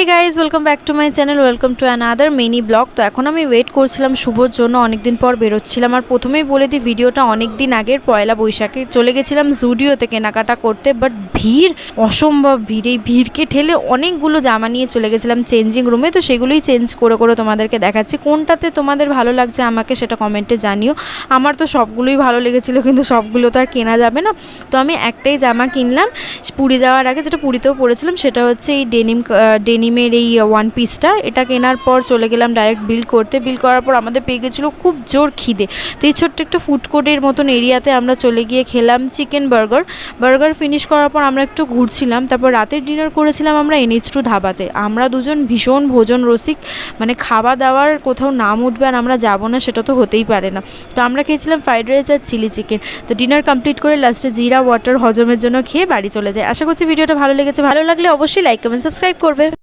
Hey guys welcome back to my channel welcome to another mini vlog. तो এখন আমি wait করছিলাম শুভর জন্য, অনেকদিন পর বেরোচ্ছিলাম। আর প্রথমেই বলে দিই ভিডিওটা অনেক দিন আগের, পয়লা বৈশাখে চলে গেছিলাম জুডিওতে কেনাকাটা করতে। বাট ভিড়, অসম্ভব ভিড়। এই ভিড়কে ঠেলে অনেকগুলো জামা নিয়ে চলে গেছিলাম চেঞ্জিং রুমে। তো সেগুলোই চেঞ্জ করে করে তোমাদেরকে দেখাচ্ছি। কোনটাতে তোমাদের ভালো লাগছে আমাকে সেটা কমেন্টে জানিও। আমার তো সবগুলোই ভালো লেগেছিলো, কিন্তু সবগুলো তো আর কেনা যাবে না। তো আমি একটাই জামা কিনলাম পুরী যাওয়ার আগে, যেটা পুরীতেও পরেছিলাম। সেটা হচ্ছে এই ডেনিমের এই ওয়ান পিসটা। এটা কেনার পর চলে গেলাম ডাইরেক্ট বিল করতে। বিল করার পর আমাদের পেয়ে গেছিলো খুব জোর খিদে। তো এই ছোট্ট একটা ফুড কোর্টের মতন এরিয়াতে আমরা চলে গিয়ে খেলাম চিকেন বার্গার ফিনিশ করার পর আমরা একটু ঘুরছিলাম। তারপর রাতের ডিনার করেছিলাম আমরা NH2 ধাবাতে। আমরা দুজন ভীষণ ভোজন রসিক, মানে খাওয়া দাওয়ার কোথাও নাম উঠবে আর আমরা যাবো না সেটা তো হতেই পারে না। তো আমরা খেয়েছিলাম ফ্রাইড রাইস আর চিলি চিকেন। তো ডিনার কমপ্লিট করে লাস্টে জিরা ওয়াটার হজমের জন্য খেয়ে বাড়ি চলে যায়। আশা করছি ভিডিওটা ভালো লেগেছে। ভালো লাগলে অবশ্যই লাইক কমেন্ট সাবস্ক্রাইব করবে।